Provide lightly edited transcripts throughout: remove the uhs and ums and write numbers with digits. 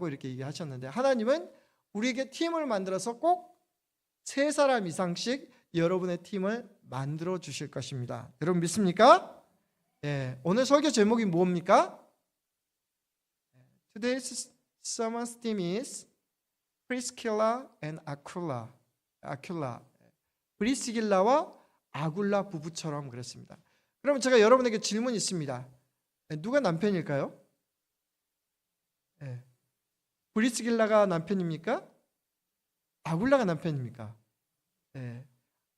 이렇게 얘기하셨는데, 하나님은 우리에게 팀을 만들어서 꼭 3사람 이상씩 여러분의 팀을 만들어 주실 것입니다. 여러분 믿습니까? 예, 오늘 설교 제목이 뭡니까? Today's sermon's theme is Priscilla and Aquila. 브리스길라와 아굴라 부부처럼 그랬습니다. 그럼 제가 여러분에게 질문이 있습니다. 누가 남편일까요? 예. 브리스길라가 남편입니까? 아굴라가 남편입니까? 예.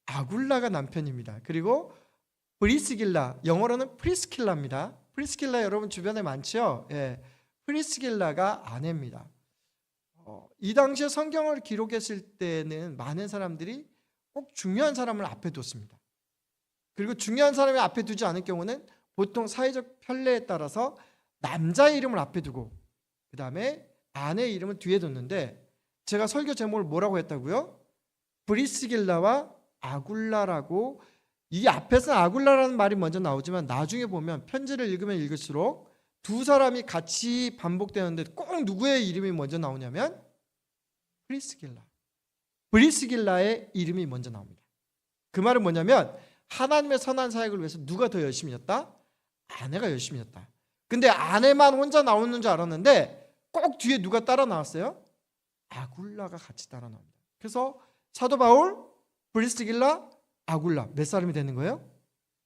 아굴라가 남편입니다. 그리고 브리스길라, 영어로는 프리스킬라입니다. 프리스킬라 여러분 주변에 많죠? 예. 프리스길라가 아내입니다. 이 당시에 성경을 기록했을 때는 많은 사람들이 꼭 중요한 사람을 앞에 뒀습니다. 그리고 중요한 사람을 앞에 두지 않을 경우는 보통 사회적 편례에 따라서 남자의 이름을 앞에 두고 그 다음에 아내의 이름을 뒤에 뒀는데, 제가 설교 제목을 뭐라고 했다고요? 브리스길라와 아굴라라고. 이 앞에서는 아굴라라는 말이 먼저 나오지만 나중에 보면 편지를 읽으면 읽을수록 두 사람이 같이 반복되는데 꼭 누구의 이름이 먼저 나오냐면 브리스길라의 이름이 먼저 나옵니다. 그 말은 뭐냐면 하나님의 선한 사역을 위해서 누가 더 열심히 했다? 아내가 열심히 했다. 근데 아내만 혼자 나오는 줄 알았는데 꼭 뒤에 누가 따라 나왔어요? 아굴라가 같이 따라 나옵니다. 그래서 사도 바울, 브리스길라, 아굴라 몇 사람이 되는 거예요?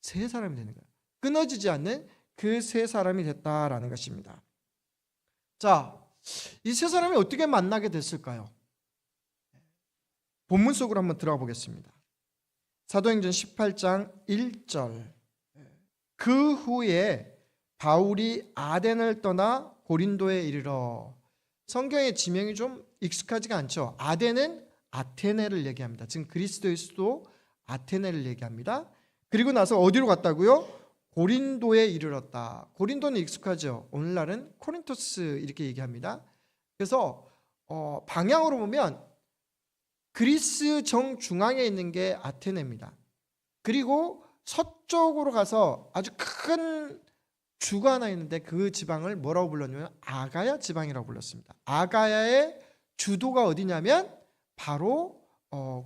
3사람이 되는 거예요. 끊어지지 않는 그 3사람이 됐다라는 것입니다. 자, 이 3사람이 어떻게 만나게 됐을까요? 본문 속으로 한번 들어가 보겠습니다. 사도행전 18장 1절. 그 후에 바울이 아덴을 떠나 고린도에 이르러. 성경의 지명이 좀 익숙하지가 않죠. 아덴은 아테네를 얘기합니다. 지금 그리스도의 수도 아테네를 얘기합니다. 그리고 나서 어디로 갔다고요? 고린도에 이르렀다. 고린도는 익숙하죠. 오늘날은 코린토스 이렇게 얘기합니다. 그래서 방향으로 보면 그리스 정중앙에 있는 게 아테네입니다. 그리고 서쪽으로 가서 아주 큰 주가 하나 있는데 그 지방을 뭐라고 불렀냐면 아가야 지방이라고 불렀습니다. 아가야의 주도가 어디냐면 바로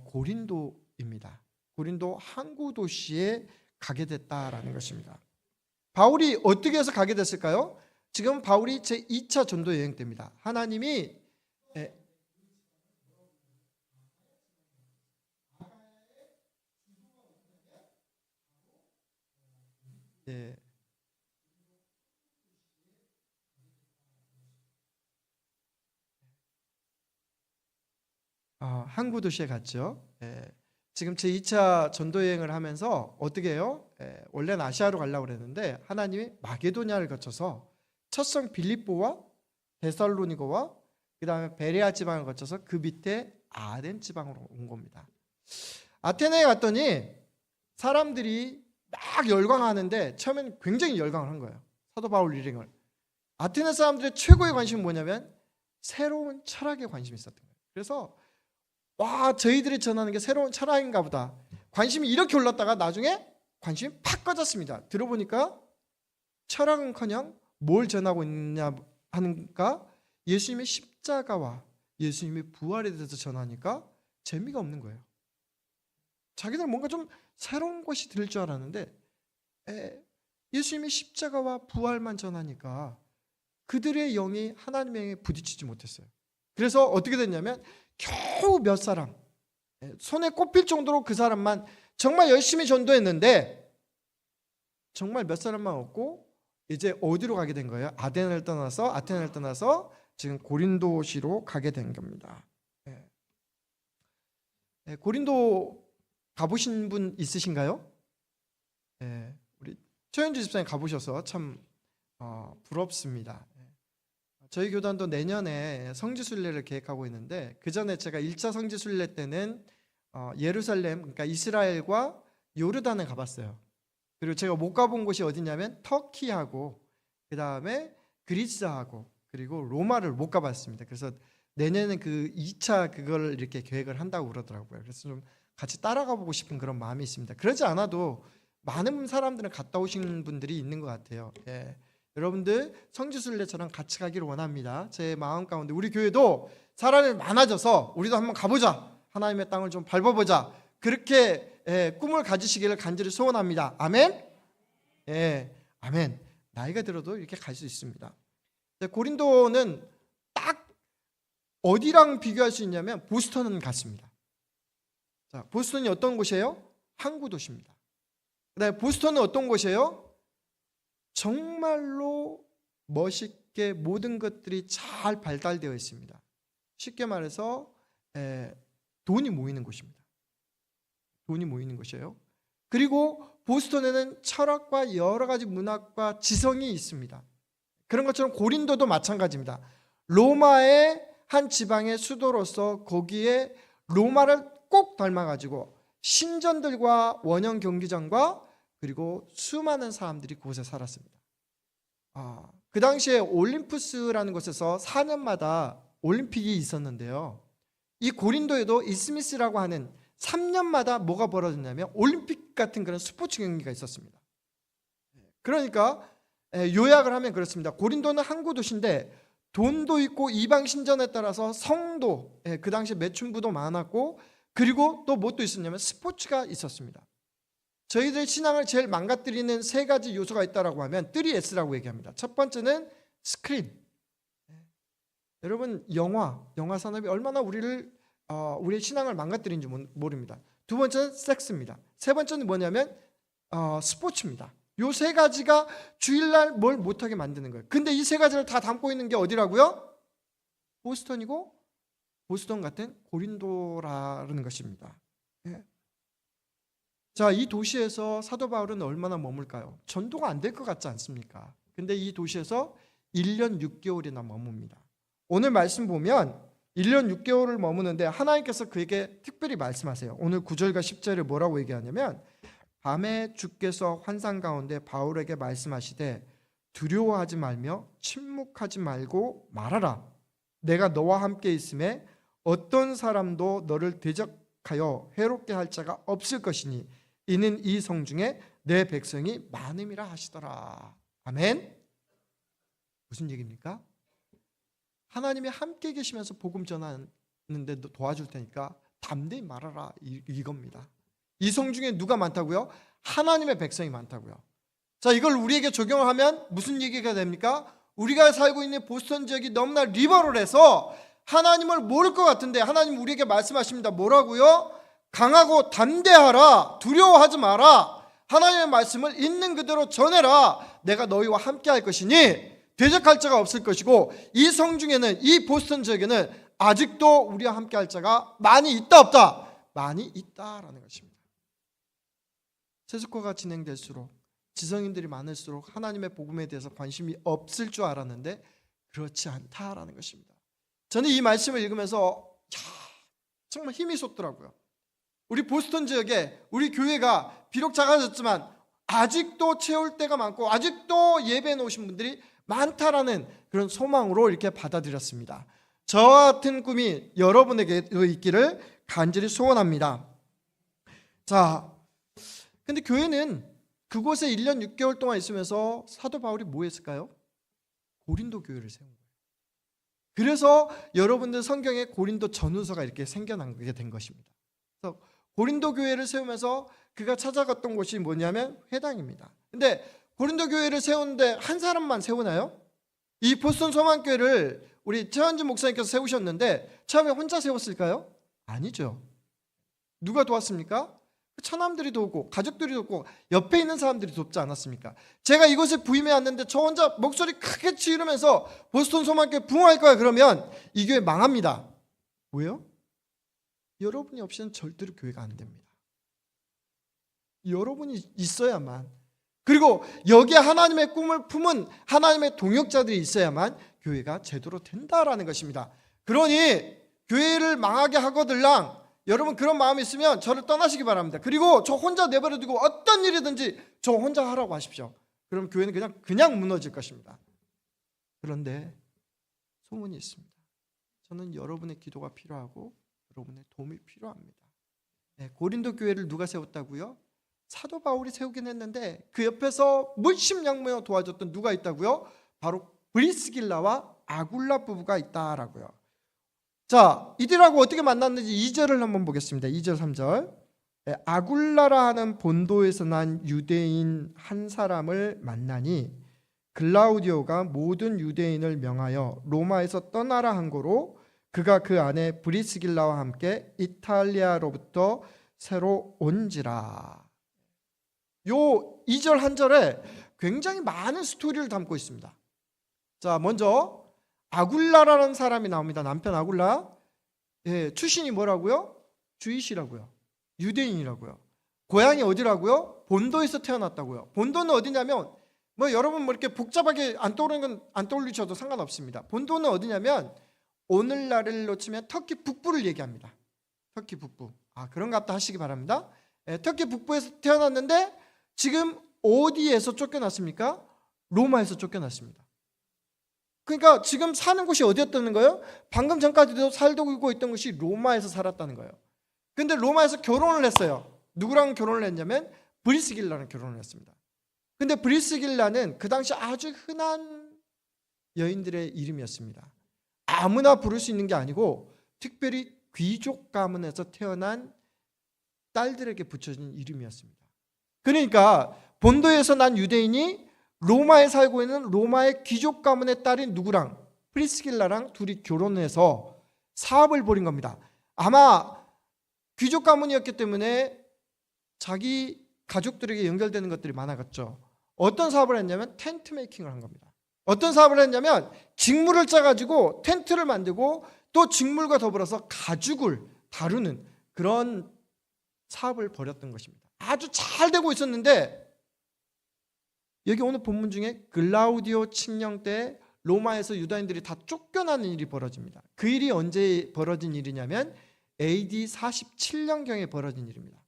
고린도입니다. 고린도 항구 도시에 가게 됐다라는 것입니다. 바울이 어떻게 해서 가게 됐을까요? 지금 바울이 제2차 전도 여행 때입니다. 하나님이 항구 도시에 갔죠. 지금 제2차 전도 여행을 하면서 어떻게 해요? 원래는 아시아로 가려고 그랬는데 하나님이 마게도냐를 거쳐서 첫 성 빌립보와 데살로니가와 그 다음에 베레아 지방을 거쳐서 그 밑에 아덴 지방으로 온 겁니다. 아테네에 갔더니 사람들이 막 열광하는데 처음엔 굉장히 열광을 한 거예요. 사도 바울 일행을. 아테네 사람들의 최고의 관심은 뭐냐면 새로운 철학에 관심이 있었던 거예요. 그래서 와, 저희들이 전하는 게 새로운 철학인가 보다. 관심이 이렇게 올랐다가 나중에 관심이 팍 꺼졌습니다. 들어보니까 철학은커녕 뭘 전하고 있냐 하는가? 예수님의 십자가와 예수님의 부활에 대해서 전하니까 재미가 없는 거예요. 자기들 뭔가 좀 새로운 것이 들 줄 알았는데 예수님의 십자가와 부활만 전하니까 그들의 영이 하나님의 영에 부딪히지 못했어요. 그래서 어떻게 됐냐면 겨우 몇 사람, 손에 꼽힐 정도로 그 사람만 정말 열심히 전도했는데 정말 몇 사람만 없고 이제 어디로 가게 된 거예요? 아테네를 떠나서 지금 고린도시로 가게 된 겁니다. 고린도 가보신 분 있으신가요? 우리 최현주 집사님 가보셔서 참 부럽습니다. 저희 교단도 내년에 성지순례를 계획하고 있는데 그 전에 제가 1차 성지순례 때는 예루살렘, 그러니까 이스라엘과 요르단을 가봤어요. 그리고 제가 못 가본 곳이 어디냐면 터키하고 그 다음에 그리스하고 그리고 로마를 못 가봤습니다. 그래서 내년에 그 2차 그걸 이렇게 계획을 한다고 그러더라고요. 그래서 좀 같이 따라가 보고 싶은 그런 마음이 있습니다. 그러지 않아도 많은 사람들은 갔다 오신 분들이 있는 것 같아요. 여러분들 성지순례 저랑 같이 가기를 원합니다. 제 마음 가운데 우리 교회도 사람이 많아져서 우리도 한번 가보자, 하나님의 땅을 좀 밟아보자, 그렇게 꿈을 가지시기를 간절히 소원합니다. 아멘. 아멘. 나이가 들어도 이렇게 갈 수 있습니다. 고린도는 딱 어디랑 비교할 수 있냐면 보스턴은 같습니다. 자, 보스턴이 어떤 곳이에요? 항구 도시입니다. 그다음에 보스턴은 어떤 곳이에요? 정말로 멋있게 모든 것들이 잘 발달되어 있습니다. 쉽게 말해서 돈이 모이는 곳입니다. 돈이 모이는 곳이에요. 그리고 보스턴에는 철학과 여러 가지 문학과 지성이 있습니다. 그런 것처럼 고린도도 마찬가지입니다. 로마의 한 지방의 수도로서 거기에 로마를 꼭 닮아가지고 신전들과 원형 경기장과 그리고 수많은 사람들이 그곳에 살았습니다. 그 당시에 올림푸스라는 곳에서 4년마다 올림픽이 있었는데요. 이 고린도에도 이스미스라고 하는 3년마다 뭐가 벌어졌냐면 올림픽 같은 그런 스포츠 경기가 있었습니다. 그러니까 요약을 하면 그렇습니다. 고린도는 항구 도시인데 돈도 있고 이방 신전에 따라서 성도, 그 당시 매춘부도 많았고, 그리고 또 무엇도 있었냐면 스포츠가 있었습니다. 저희들 신앙을 제일 망가뜨리는 세 가지 요소가 있다라고 하면 3S라고 얘기합니다. 첫 번째는 스크린. 여러분 영화 산업이 얼마나 우리의 신앙을 망가뜨리는지 모릅니다. 두 번째는 섹스입니다. 세 번째는 뭐냐면 스포츠입니다. 요 세 가지가 주일날 뭘 못하게 만드는 거예요. 근데 이 세 가지를 다 담고 있는 게 어디라고요? 보스턴이고, 보스턴 같은 고린도라는 것입니다. 자, 이 도시에서 사도 바울은 얼마나 머물까요? 전도가 안 될 것 같지 않습니까? 근데 이 도시에서 1년 6개월이나 머뭅니다. 오늘 말씀 보면 1년 6개월을 머무는데 하나님께서 그에게 특별히 말씀하세요. 오늘 9절과 10절에 뭐라고 얘기하냐면, 밤에 주께서 환상 가운데 바울에게 말씀하시되 두려워하지 말며 침묵하지 말고 말하라. 내가 너와 함께 있음에 어떤 사람도 너를 대적하여 해롭게 할 자가 없을 것이니 이는 이 성중에 내 백성이 많음이라 하시더라. 아멘. 무슨 얘기입니까? 하나님이 함께 계시면서 복음 전하는데 도와줄 테니까 담대히 말하라, 이겁니다. 이 성중에 누가 많다고요? 하나님의 백성이 많다고요. 자, 이걸 우리에게 적용을 하면 무슨 얘기가 됩니까? 우리가 살고 있는 보스턴 지역이 너무나 리버럴해서 하나님을 모를 것 같은데 하나님 우리에게 말씀하십니다. 뭐라고요? 강하고 담대하라. 두려워하지 마라. 하나님의 말씀을 있는 그대로 전해라. 내가 너희와 함께 할 것이니 대적할 자가 없을 것이고, 이 성중에는, 이 보스턴 지역에는 아직도 우리와 함께 할 자가 많이 있다 없다? 많이 있다라는 것입니다. 세속화가 진행될수록, 지성인들이 많을수록 하나님의 복음에 대해서 관심이 없을 줄 알았는데 그렇지 않다라는 것입니다. 저는 이 말씀을 읽으면서 정말 힘이 솟더라고요. 우리 보스턴 지역에 우리 교회가 비록 작아졌지만 아직도 채울 때가 많고 아직도 예배에 오신 분들이 많다라는 그런 소망으로 이렇게 받아들였습니다. 저와 같은 꿈이 여러분에게도 있기를 간절히 소원합니다. 자, 근데 교회는 그곳에 1년 6개월 동안 있으면서 사도 바울이 뭐 했을까요? 고린도 교회를 세운 거예요. 그래서 여러분들 성경에 고린도 전후서가 이렇게 생겨나게 된 것입니다. 그래서 고린도 교회를 세우면서 그가 찾아갔던 곳이 뭐냐면 회당입니다. 근데 고린도 교회를 세우는데 한 사람만 세우나요? 이 보스턴 소망교회를 우리 최한주 목사님께서 세우셨는데 처음에 혼자 세웠을까요? 아니죠. 누가 도왔습니까? 처남들이 돕고 가족들이 돕고 옆에 있는 사람들이 돕지 않았습니까? 제가 이곳에 부임해 왔는데 저 혼자 목소리 크게 지르면서 보스턴 소망교회 부흥할 거야 그러면 이 교회 망합니다. 왜요? 여러분이 없이는 절대로 교회가 안 됩니다. 여러분이 있어야만, 그리고 여기에 하나님의 꿈을 품은 하나님의 동역자들이 있어야만 교회가 제대로 된다라는 것입니다. 그러니 교회를 망하게 하거들랑 여러분 그런 마음이 있으면 저를 떠나시기 바랍니다. 그리고 저 혼자 내버려 두고 어떤 일이든지 저 혼자 하라고 하십시오. 그럼 교회는 그냥 무너질 것입니다. 그런데 소문이 있습니다. 저는 여러분의 기도가 필요하고 여러분의 도움이 필요합니다. 고린도 교회를 누가 세웠다고요? 사도 바울이 세우긴 했는데 그 옆에서 물심양면으로 도와줬던 누가 있다고요? 바로 브리스길라와 아굴라 부부가 있다라고요. 자, 이들하고 어떻게 만났는지 2절을 한번 보겠습니다. 2절 3절. 아굴라라 하는 본도에서 난 유대인 한 사람을 만나니 글라우디오가 모든 유대인을 명하여 로마에서 떠나라 한 거로 그가 그 안에 브리스길라와 함께 이탈리아로부터 새로 온지라. 요 2절 한 절에 굉장히 많은 스토리를 담고 있습니다. 자, 먼저 아굴라라는 사람이 나옵니다. 남편 아굴라. 출신이 뭐라고요? 주이시라고요. 유대인이라고요. 고향이 어디라고요? 본도에서 태어났다고요. 본도는 어디냐면 여러분 이렇게 복잡하게 안 떠오르는 건 안 떠올리셔도 상관없습니다. 본도는 어디냐면 오늘날로 치면 터키 북부를 얘기합니다. 터키 북부. 그런가 보다 하시기 바랍니다. 터키 북부에서 태어났는데 지금 어디에서 쫓겨났습니까? 로마에서 쫓겨났습니다. 그러니까 지금 사는 곳이 어디였다는 거예요? 방금 전까지도 살고 있던 곳이 로마에서 살았다는 거예요. 근데 로마에서 결혼을 했어요. 누구랑 결혼을 했냐면 브리스길라랑 결혼을 했습니다. 근데 브리스길라는 그 당시 아주 흔한 여인들의 이름이었습니다. 아무나 부를 수 있는 게 아니고 특별히 귀족 가문에서 태어난 딸들에게 붙여진 이름이었습니다. 그러니까 본도에서 난 유대인이 로마에 살고 있는 로마의 귀족 가문의 딸인 누구랑? 프리스길라랑 둘이 결혼해서 사업을 벌인 겁니다. 아마 귀족 가문이었기 때문에 자기 가족들에게 연결되는 것들이 많아졌죠. 어떤 사업을 했냐면 텐트 메이킹을 한 겁니다. 어떤 사업을 했냐면 직물을 짜가지고 텐트를 만들고 또 직물과 더불어서 가죽을 다루는 그런 사업을 벌였던 것입니다. 아주 잘 되고 있었는데 여기 오늘 본문 중에 글라우디오 칙령 때 로마에서 유다인들이 다 쫓겨나는 일이 벌어집니다. 그 일이 언제 벌어진 일이냐면 AD 47년경에 벌어진 일입니다.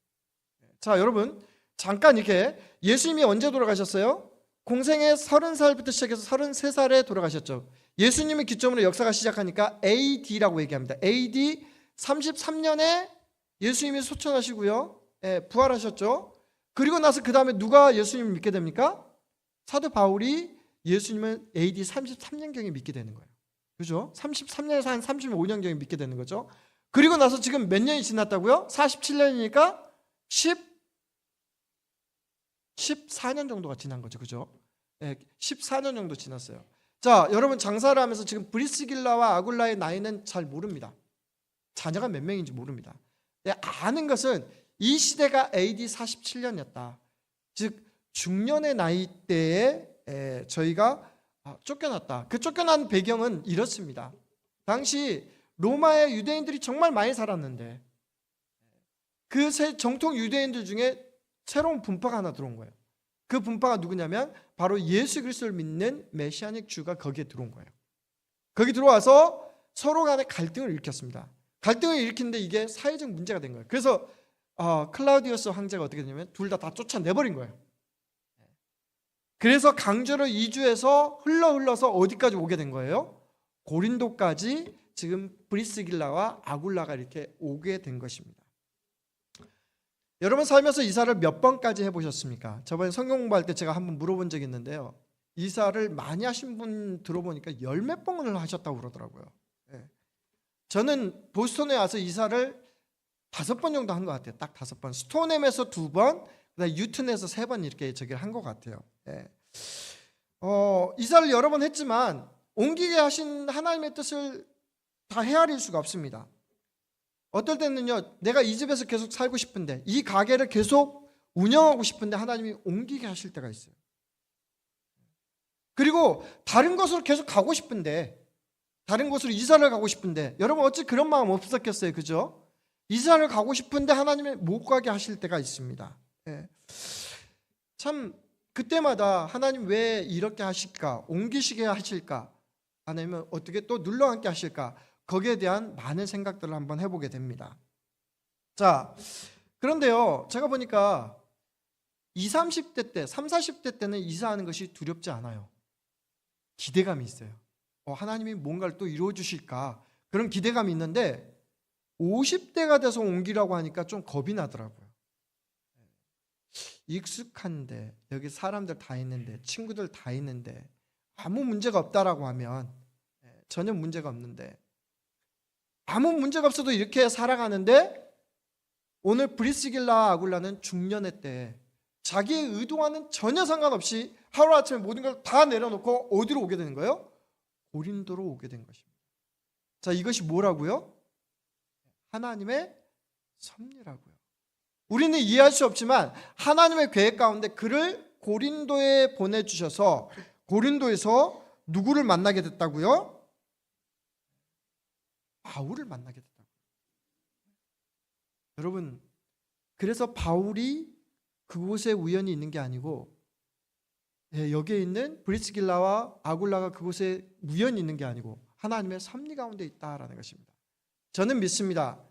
자, 여러분 잠깐 이렇게 예수님이 언제 돌아가셨어요? 공생의 30살부터 시작해서 33살에 돌아가셨죠. 예수님을 기점으로 역사가 시작하니까 AD라고 얘기합니다. AD 33년에 예수님이 소천하시고요. 부활하셨죠. 그리고 나서 그 다음에 누가 예수님을 믿게 됩니까? 사도 바울이 예수님을 AD 33년경에 믿게 되는 거예요. 그죠? 33년에서 한 35년경에 믿게 되는 거죠. 그리고 나서 지금 몇 년이 지났다고요? 47년이니까 14년 정도가 지난 거죠. 그죠? 14년 정도 지났어요. 자, 여러분 장사를 하면서 지금 브리스길라와 아굴라의 나이는 잘 모릅니다. 자녀가 몇 명인지 모릅니다. 아는 것은 이 시대가 AD 47년이었다. 즉 중년의 나이 때에 저희가 쫓겨났다. 그 쫓겨난 배경은 이렇습니다. 당시 로마의 유대인들이 정말 많이 살았는데 그 정통 유대인들 중에 새로운 분파가 하나 들어온 거예요. 그 분파가 누구냐면 바로 예수 그리스도를 믿는 메시아닉 주가 거기에 들어온 거예요. 거기 들어와서 서로 간에 갈등을 일으켰습니다. 갈등을 일으키는데 이게 사회적 문제가 된 거예요. 그래서 클라우디우스 황제가 어떻게 되냐면 둘 다 쫓아내버린 거예요. 그래서 강제로 이주해서 흘러서 어디까지 오게 된 거예요? 고린도까지 지금 브리스길라와 아굴라가 이렇게 오게 된 것입니다. 여러분 살면서 이사를 몇 번까지 해보셨습니까? 저번에 성경 공부할 때 제가 한번 물어본 적이 있는데요. 이사를 많이 하신 분 들어보니까 열 몇 번을 하셨다고 그러더라고요. 저는 보스턴에 와서 이사를 5번 정도 한 것 같아요. 딱 5번. 스톤햄에서 2번, 그다음에 유튼에서 3번 이렇게 저기를 한 것 같아요. 이사를 여러 번 했지만 옮기게 하신 하나님의 뜻을 다 헤아릴 수가 없습니다. 어떨 때는요, 내가 이 집에서 계속 살고 싶은데 이 가게를 계속 운영하고 싶은데 하나님이 옮기게 하실 때가 있어요. 그리고 다른 곳으로 계속 가고 싶은데, 다른 곳으로 이사를 가고 싶은데, 여러분 어찌 그런 마음 없었겠어요, 그죠? 이사를 가고 싶은데 하나님이 못 가게 하실 때가 있습니다. 참 그때마다 하나님 왜 이렇게 하실까? 옮기시게 하실까? 아니면 어떻게 또 눌러앉게 하실까? 거기에 대한 많은 생각들을 한번 해보게 됩니다. 자, 그런데요, 제가 보니까 20, 30대 때, 30, 40대 때는 이사하는 것이 두렵지 않아요. 기대감이 있어요. 하나님이 뭔가를 또 이루어 주실까? 그런 기대감이 있는데 50대가 돼서 옮기라고 하니까 좀 겁이 나더라고요. 익숙한데, 여기 사람들 다 있는데, 친구들 다 있는데 아무 문제가 없다라고 하면, 전혀 문제가 없는데, 아무 문제가 없어도 이렇게 살아가는데, 오늘 브리스길라 아굴라는 중년의 때 자기의 의도와는 전혀 상관없이 하루아침에 모든 걸 다 내려놓고 어디로 오게 되는 거예요? 고린도로 오게 된 것입니다. 자, 이것이 뭐라고요? 하나님의 섭리라고요. 우리는 이해할 수 없지만 하나님의 계획 가운데 그를 고린도에 보내주셔서 고린도에서 누구를 만나게 됐다고요? 바울을 만나게 됐다고요. 여러분, 그래서 바울이 그곳에 우연히 있는 게 아니고, 여기에 있는 브리스길라와 아굴라가 그곳에 우연히 있는 게 아니고 하나님의 섭리 가운데 있다라는 것입니다. 저는 믿습니다.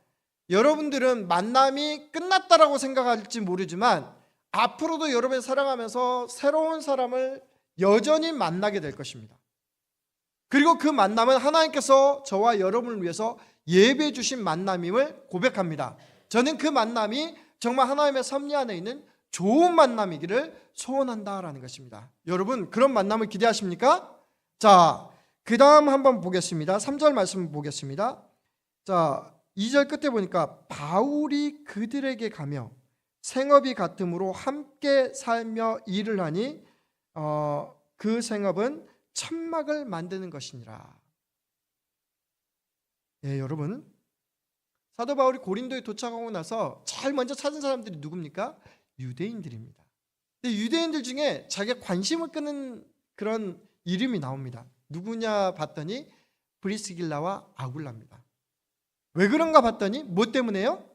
여러분들은 만남이 끝났다라고 생각할지 모르지만 앞으로도 여러분이 살아가면서 새로운 사람을 여전히 만나게 될 것입니다. 그리고 그 만남은 하나님께서 저와 여러분을 위해서 예배해 주신 만남임을 고백합니다. 저는 그 만남이 정말 하나님의 섭리 안에 있는 좋은 만남이기를 소원한다라는 것입니다. 여러분, 그런 만남을 기대하십니까? 자, 그 다음 한번 보겠습니다. 3절 말씀 보겠습니다. 자, 2절 끝에 보니까 바울이 그들에게 가며 생업이 같음으로 함께 살며 일을 하니 그 생업은 천막을 만드는 것이니라. 여러분, 사도 바울이 고린도에 도착하고 나서 제일 먼저 찾은 사람들이 누굽니까? 유대인들입니다. 근데 유대인들 중에 자기가 관심을 끄는 그런 이름이 나옵니다. 누구냐 봤더니 브리스길라와 아굴라입니다. 왜 그런가 봤더니 뭐 때문에요?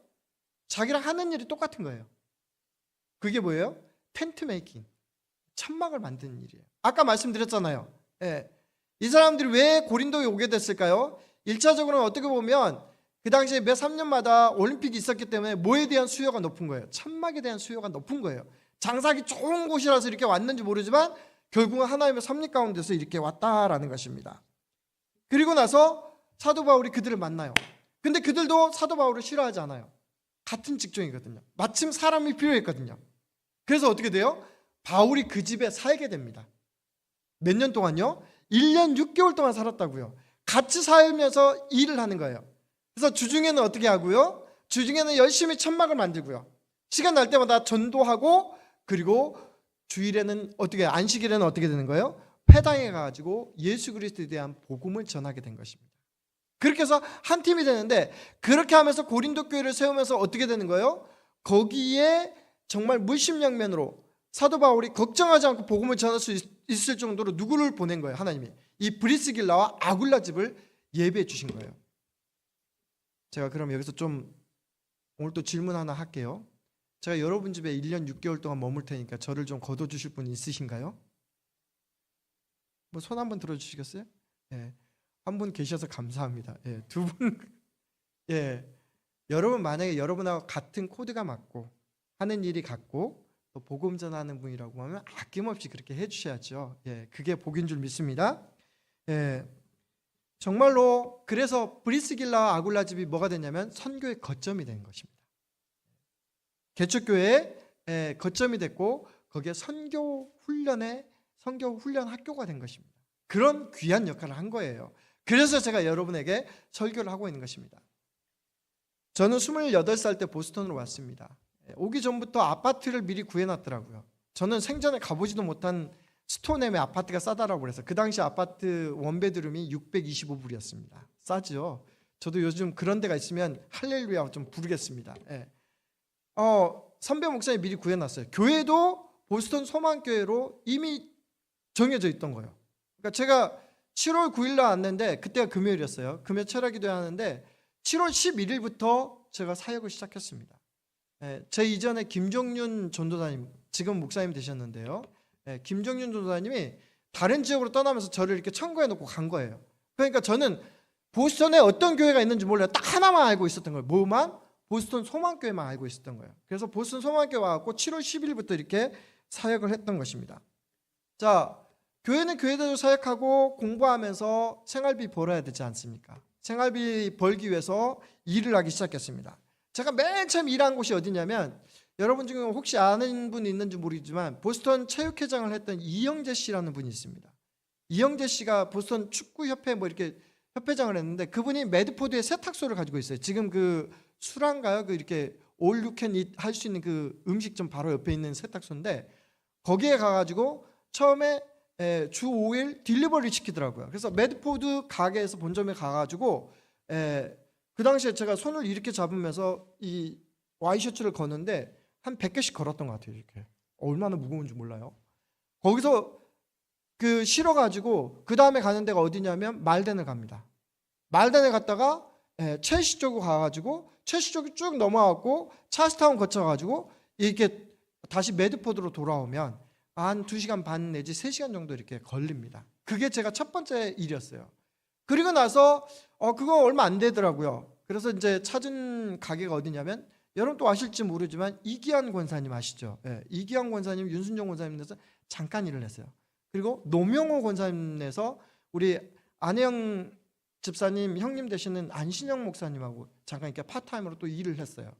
자기랑 하는 일이 똑같은 거예요. 그게 뭐예요? 텐트 메이킹, 천막을 만드는 일이에요. 아까 말씀드렸잖아요. 이 사람들이 왜 고린도에 오게 됐을까요? 1차적으로는 어떻게 보면 그 당시에 매 3년마다 올림픽이 있었기 때문에 뭐에 대한 수요가 높은 거예요? 천막에 대한 수요가 높은 거예요. 장사하기 좋은 곳이라서 이렇게 왔는지 모르지만 결국은 하나님의 섭리 가운데서 이렇게 왔다라는 것입니다. 그리고 나서 사도 바울이 그들을 만나요. 근데 그들도 사도 바울을 싫어하지 않아요. 같은 직종이거든요. 마침 사람이 필요했거든요. 그래서 어떻게 돼요? 바울이 그 집에 살게 됩니다. 몇 년 동안요? 1년 6개월 동안 살았다고요. 같이 살면서 일을 하는 거예요. 그래서 주중에는 어떻게 하고요? 주중에는 열심히 천막을 만들고요. 시간 날 때마다 전도하고, 그리고 주일에는 어떻게, 안식일에는 어떻게 되는 거예요? 회당에 가가지고 예수 그리스도에 대한 복음을 전하게 된 것입니다. 그렇게 해서 한 팀이 되는데, 그렇게 하면서 고린도 교회를 세우면서 어떻게 되는 거예요? 거기에 정말 물심양면으로 사도 바울이 걱정하지 않고 복음을 전할 수 있을 정도로 누구를 보낸 거예요? 하나님이. 이 브리스길라와 아굴라 집을 예배해 주신 거예요. 제가 그럼 여기서 좀 오늘 또 질문 하나 할게요. 제가 여러분 집에 1년 6개월 동안 머물 테니까 저를 좀 거둬주실 분 있으신가요? 뭐 손 한번 들어주시겠어요? 한 분 계셔서 감사합니다. 두 분, 여러분 만약에 여러분하고 같은 코드가 맞고 하는 일이 같고 또 복음 전하는 분이라고 하면 아낌없이 그렇게 해주셔야죠. 그게 복인 줄 믿습니다. 정말로 그래서 브리스길라와 아굴라 집이 뭐가 됐냐면 선교의 거점이 된 것입니다. 개척교회의 거점이 됐고 거기에 선교 훈련 학교가 된 것입니다. 그런 귀한 역할을 한 거예요. 그래서 제가 여러분에게 설교를 하고 있는 것입니다. 저는 28살 때 보스턴으로 왔습니다. 오기 전부터 아파트를 미리 구해놨더라고요. 저는 생전에 가보지도 못한 스톤햄의 아파트가 싸다라고 그래서 그 당시 아파트 원베드룸이 625불이었습니다. 싸죠. 저도 요즘 그런 데가 있으면 할렐루야 좀 부르겠습니다. 선배 목사님 미리 구해놨어요. 교회도 보스턴 소망교회로 이미 정해져 있던 거예요. 그러니까 제가 7월 9일 날 왔는데 그때가 금요일이었어요. 금요 철학기도 하는데 7월 11일부터 제가 사역을 시작했습니다. 제 이전에 김종윤 전도사님, 지금 목사님 되셨는데요. 김종윤 전도사님이 다른 지역으로 떠나면서 저를 이렇게 청구해 놓고 간 거예요. 그러니까 저는 보스턴에 어떤 교회가 있는지 몰라요. 딱 하나만 알고 있었던 거예요. 뭐만? 보스턴 소망교회만 알고 있었던 거예요. 그래서 보스턴 소망교회 와갖고 7월 10일부터 이렇게 사역을 했던 것입니다. 자, 교회는 교회대로 사역하고 공부하면서 생활비 벌어야 되지 않습니까? 생활비 벌기 위해서 일을 하기 시작했습니다. 제가 맨 처음 일한 곳이 어디냐면 여러분 중에 혹시 아는 분 있는지 모르지만 보스턴 체육회장을 했던 이영재 씨라는 분이 있습니다. 이영재 씨가 보스턴 축구협회 뭐 이렇게 협회장을 했는데 그분이 매드포드의 세탁소를 가지고 있어요. 지금 그 수란가요? 그 이렇게 all you can eat 할 수 있는 그 음식점 바로 옆에 있는 세탁소인데 거기에 가가지고 처음에 주 5일 딜리버리 시키더라고요. 그래서 매드포드 가게에서 본점에 가가지고 그 당시에 제가 손을 이렇게 잡으면서 이 와이셔츠를 거는데 한 100개씩 걸었던 것 같아요. 이렇게 얼마나 무거운지 몰라요. 거기서 그 실어가지고 그 다음에 가는 데가 어디냐면 말덴을 갑니다. 말덴에 갔다가 첼시 쪽으로 가가지고 첼시 쪽이 쭉 넘어가고 찰스타운 거쳐가지고 이렇게 다시 매드포드로 돌아오면 한 2시간 반 내지 3시간 정도 이렇게 걸립니다. 그게 제가 첫 번째 일이었어요. 그리고 나서 그거 얼마 안 되더라고요. 그래서 이제 찾은 가게가 어디냐면 여러분 또 아실지 모르지만 이기환 권사님 아시죠? 이기환 권사님, 윤순정 권사님에서 잠깐 일을 했어요. 그리고 노명호 권사님에서 우리 안혜영 집사님 형님 되시는 안신영 목사님하고 잠깐 이렇게 파트타임으로 또 일을 했어요.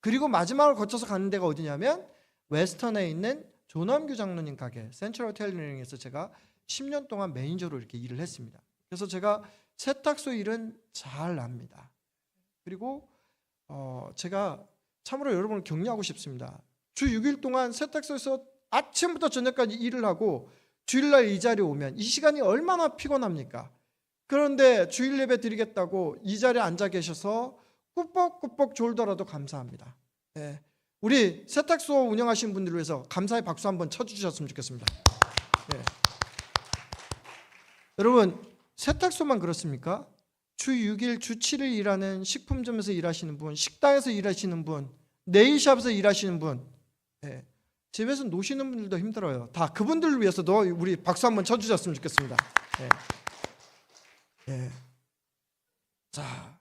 그리고 마지막을 거쳐서 가는 데가 어디냐면 웨스턴에 있는 조남규 장로님 가게 센트럴 호텔링에서 제가 10년 동안 매니저로 이렇게 일을 했습니다. 그래서 제가 세탁소 일은 잘 납니다. 그리고 제가 참으로 여러분을 격려하고 싶습니다. 주 6일 동안 세탁소에서 아침부터 저녁까지 일을 하고 주일날 이 자리에 오면 이 시간이 얼마나 피곤합니까? 그런데 주일 예배 드리겠다고 이 자리에 앉아 계셔서 꾸벅꾸벅 졸더라도 감사합니다. 우리 세탁소 운영하시는 분들을 위해서 감사의 박수 한번 쳐주셨으면 좋겠습니다. 여러분 세탁소만 그렇습니까? 주 6일, 주 7일 일하는 식품점에서 일하시는 분, 식당에서 일하시는 분, 네일샵에서 일하시는 분, 집에서 노시는 분들도 힘들어요. 다 그분들을 위해서도 우리 박수 한번 쳐주셨으면 좋겠습니다. 자,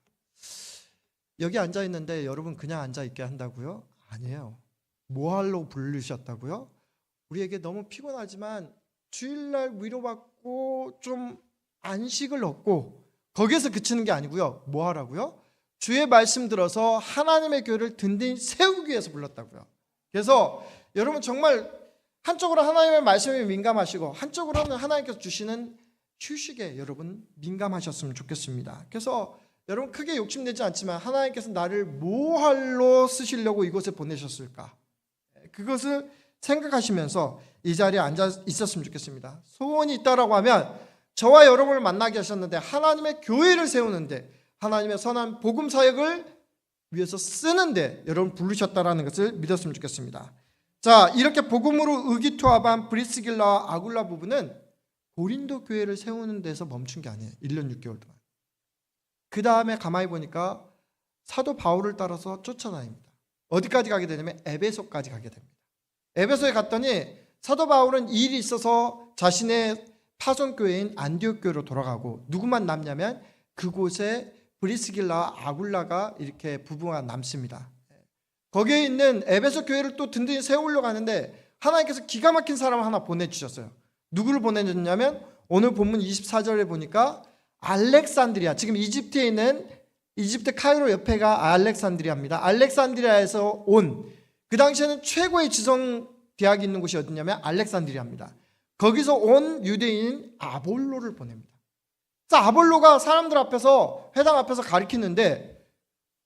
여기 앉아 있는데 여러분 그냥 앉아 있게 한다고요? 아니에요. 뭐하러 부르셨다고요? 우리에게 너무 피곤하지만 주일날 위로받고 좀 안식을 얻고 거기에서 그치는 게 아니고요. 뭐 하라고요? 주의 말씀 들어서 하나님의 교회를 든든히 세우기 위해서 불렀다고요. 그래서 여러분 정말 한쪽으로 하나님의 말씀에 민감하시고 한쪽으로는 하나님께서 주시는 휴식에 여러분 민감하셨으면 좋겠습니다. 그래서 여러분 크게 욕심내지 않지만 하나님께서 나를 뭐할로 쓰시려고 이곳에 보내셨을까? 그것을 생각하시면서 이 자리에 앉아 있었으면 좋겠습니다. 소원이 있다라고 하면 저와 여러분을 만나게 하셨는데 하나님의 교회를 세우는데 하나님의 선한 복음 사역을 위해서 쓰는데 여러분 부르셨다라는 것을 믿었으면 좋겠습니다. 자, 이렇게 복음으로 의기투합한 브리스길라와 아굴라 부부는 고린도 교회를 세우는 데서 멈춘 게 아니에요. 1년 6개월 동안. 그 다음에 가만히 보니까 사도 바울을 따라서 쫓아다닙니다. 어디까지 가게 되냐면 에베소까지 가게 됩니다. 에베소에 갔더니 사도 바울은 일이 있어서 자신의 파송교회인 안디옥 교회로 돌아가고 누구만 남냐면 그곳에 브리스길라와 아굴라가 이렇게 부부가 남습니다. 거기에 있는 에베소 교회를 또 든든히 세우려고 하는데 하나님께서 기가 막힌 사람을 하나 보내주셨어요. 누구를 보내줬냐면 오늘 본문 24절에 보니까 알렉산드리아, 지금 이집트에 있는 이집트 카이로 옆에가 알렉산드리아입니다. 알렉산드리아에서 온 그 당시에는 최고의 지성 대학이 있는 곳이 어디냐면 알렉산드리아입니다. 거기서 온 유대인 아볼로를 보냅니다. 그래서 아볼로가 사람들 앞에서 회당 앞에서 가르치는데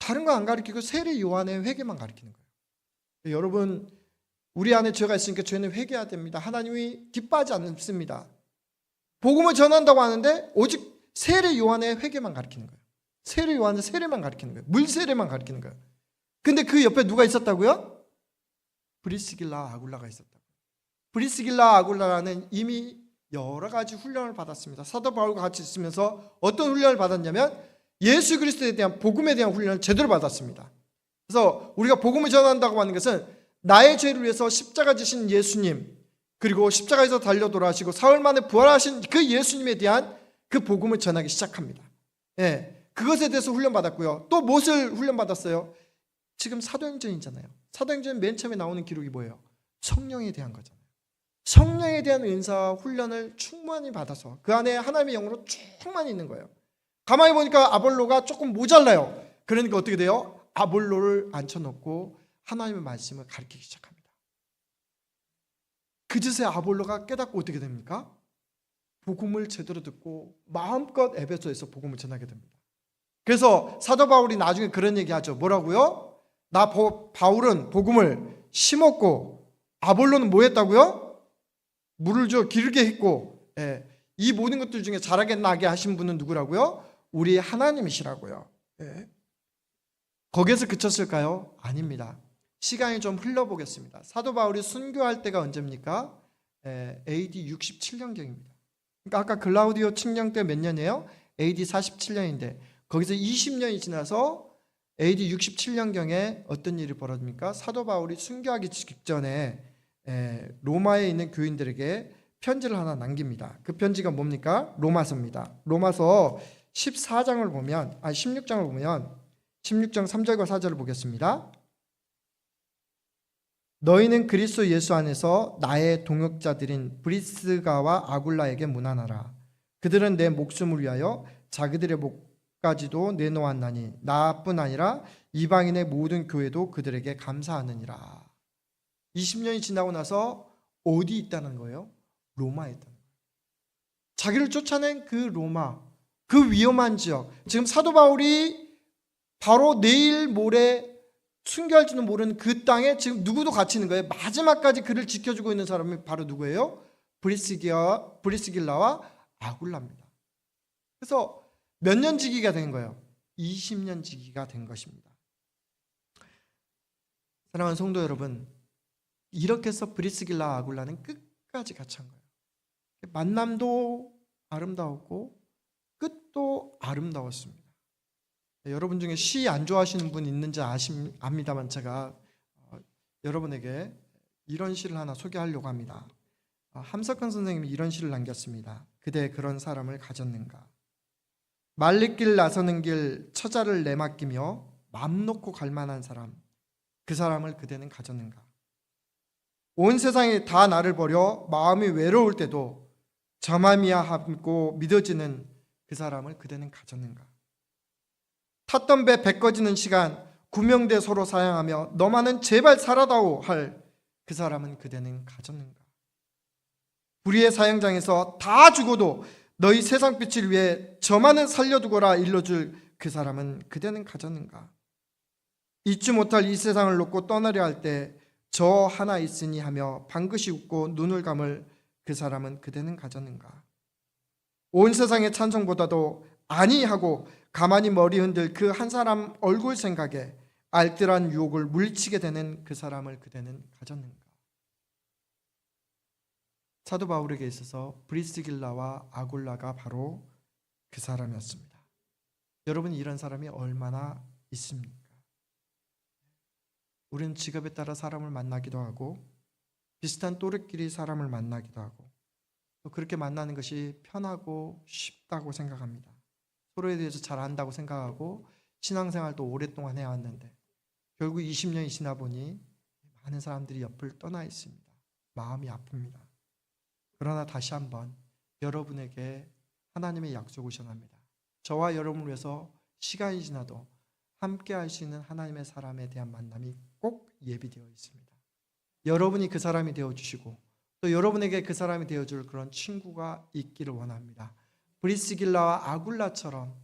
다른 거 안 가르치고 세례 요한의 회개만 가르치는 거예요. 여러분 우리 안에 죄가 있으니까 죄는 회개해야 됩니다. 하나님이 기뻐하지 않습니다. 복음을 전한다고 하는데 오직 세례 요한의 회개만 가르치는 거예요. 세례 요한의 세례만 가르치는 거예요. 물 세례만 가르치는 거예요. 근데 그 옆에 누가 있었다고요? 브리스길라 아굴라가 있었다고요. 브리스길라 아굴라는 이미 여러 가지 훈련을 받았습니다. 사도 바울과 같이 있으면서 어떤 훈련을 받았냐면 예수 그리스도에 대한 복음에 대한 훈련을 제대로 받았습니다. 그래서 우리가 복음을 전한다고 하는 것은 나의 죄를 위해서 십자가 지신 예수님, 그리고 십자가에서 달려 돌아가시고 사흘 만에 부활하신 그 예수님에 대한 그 복음을 전하기 시작합니다. 그것에 대해서 훈련받았고요. 또 무엇을 훈련받았어요? 지금 사도행전이잖아요. 사도행전 맨 처음에 나오는 기록이 뭐예요? 성령에 대한 거잖아요. 성령에 대한 은사와 훈련을 충만히 받아서 그 안에 하나님의 영으로 충만히 있는 거예요. 가만히 보니까 아볼로가 조금 모자라요. 그러니까 어떻게 돼요? 아볼로를 앉혀놓고 하나님의 말씀을 가르치기 시작합니다. 그제서야 아볼로가 깨닫고 어떻게 됩니까? 복음을 제대로 듣고 마음껏 에베소에서 복음을 전하게 됩니다. 그래서 사도 바울이 나중에 그런 얘기하죠. 뭐라고요? 나 바울은 복음을 심었고 아볼로는 뭐 했다고요? 물을 줘 기르게 했고, 이 모든 것들 중에 자라게 나게 하신 분은 누구라고요? 우리 하나님이시라고요. 거기에서 그쳤을까요? 아닙니다. 시간이 좀 흘러보겠습니다. 사도 바울이 순교할 때가 언제입니까? AD 67년경입니다. 그러니까 아까 글라우디오 칙령 때 몇 년이에요? AD 47년인데 거기서 20년이 지나서 AD 67년경에 어떤 일이 벌어집니까? 사도 바울이 순교하기 직전에 로마에 있는 교인들에게 편지를 하나 남깁니다. 그 편지가 뭡니까? 로마서입니다. 로마서 16장을 보면 16장 3절과 4절을 보겠습니다. 너희는 그리스도 예수 안에서 나의 동역자들인 브리스가와 아굴라에게 문안하라. 그들은 내 목숨을 위하여 자기들의 목까지도 내놓았나니 나뿐 아니라 이방인의 모든 교회도 그들에게 감사하느니라. 20년이 지나고 나서 어디 있다는 거예요? 로마에 있다는 거예요. 자기를 쫓아낸 그 로마, 그 위험한 지역, 지금 사도 바울이 바로 내일 모레 순교할지도 모르는 그 땅에 지금 누구도 갇히는 거예요. 마지막까지 그를 지켜주고 있는 사람이 바로 누구예요? 브리스길라와 아굴라입니다. 그래서 몇 년 지기가 된 거예요? 20년 지기가 된 것입니다. 사랑하는 성도 여러분, 이렇게 해서 브리스길라와 아굴라는 끝까지 같이 한 거예요. 만남도 아름다웠고 끝도 아름다웠습니다. 여러분 중에 시 안 좋아하시는 분 있는지 압니다만 제가 여러분에게 이런 시를 하나 소개하려고 합니다. 함석헌 선생님이 이런 시를 남겼습니다. 그대 그런 사람을 가졌는가? 말리길 나서는 길 처자를 내맡기며 맘 놓고 갈 만한 사람, 그 사람을 그대는 가졌는가? 온 세상이 다 나를 버려 마음이 외로울 때도 저맘이야 하고 믿어지는 그 사람을 그대는 가졌는가? 탔던 배 꺼지는 시간 구명대 서로 사양하며 너만은 제발 살아다오 할 그 사람은 그대는 가졌는가? 불의의 사형장에서 다 죽어도 너희 세상 빛을 위해 저만은 살려두거라 일러줄 그 사람은 그대는 가졌는가? 잊지 못할 이 세상을 놓고 떠나려 할 때 저 하나 있으니 하며 방긋이 웃고 눈을 감을 그 사람은 그대는 가졌는가? 온 세상의 찬송보다도 아니 하고 가만히 머리 흔들 그 한 사람 얼굴 생각에 알뜰한 유혹을 물리치게 되는 그 사람을 그대는 가졌는가? 사도 바울에게 있어서 브리스길라와 아굴라가 바로 그 사람이었습니다. 여러분, 이런 사람이 얼마나 있습니까? 우리는 직업에 따라 사람을 만나기도 하고 비슷한 또래끼리 사람을 만나기도 하고 또 그렇게 만나는 것이 편하고 쉽다고 생각합니다. 서로에 대해서 잘 안다고 생각하고 신앙생활도 오랫동안 해왔는데 결국 20년이 지나 보니 많은 사람들이 옆을 떠나 있습니다. 마음이 아픕니다. 그러나 다시 한번 여러분에게 하나님의 약속을 전합니다. 저와 여러분을 위해서 시간이 지나도 함께 할 수 있는 하나님의 사람에 대한 만남이 꼭 예비되어 있습니다. 여러분이 그 사람이 되어주시고 또 여러분에게 그 사람이 되어줄 그런 친구가 있기를 원합니다. 브리스길라와 아굴라처럼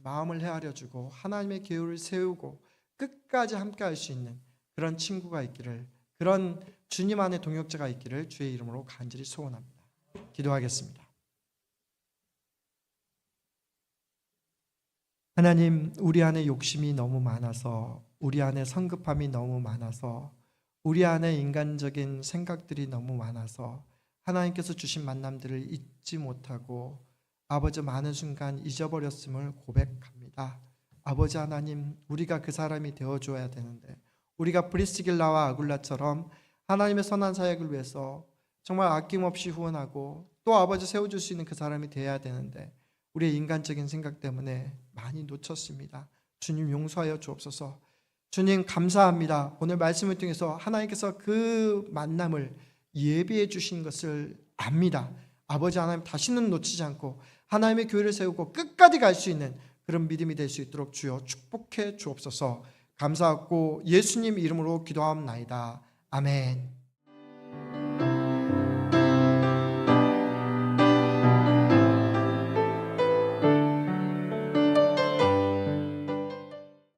마음을 헤아려주고 하나님의 계율을 세우고 끝까지 함께 할 수 있는 그런 친구가 있기를, 그런 주님 안에 동역자가 있기를 주의 이름으로 간절히 소원합니다. 기도하겠습니다. 하나님, 우리 안에 욕심이 너무 많아서, 우리 안에 성급함이 너무 많아서, 우리 안에 인간적인 생각들이 너무 많아서 하나님께서 주신 만남들을 잊지 못하고 아버지 많은 순간 잊어버렸음을 고백합니다. 아버지 하나님, 우리가 그 사람이 되어줘야 되는데 우리가 브리스길라와 아굴라처럼 하나님의 선한 사역을 위해서 정말 아낌없이 후원하고 또 아버지 세워줄 수 있는 그 사람이 되어야 되는데 우리의 인간적인 생각 때문에 많이 놓쳤습니다. 주님 용서하여 주옵소서. 주님 감사합니다. 오늘 말씀을 통해서 하나님께서 그 만남을 예비해 주신 것을 압니다. 아버지 하나님, 다시는 놓치지 않고 하나님의 교회를 세우고 끝까지 갈 수 있는 그런 믿음이 될 수 있도록 주여 축복해 주옵소서. 감사하고 예수님 이름으로 기도하옵나이다. 아멘.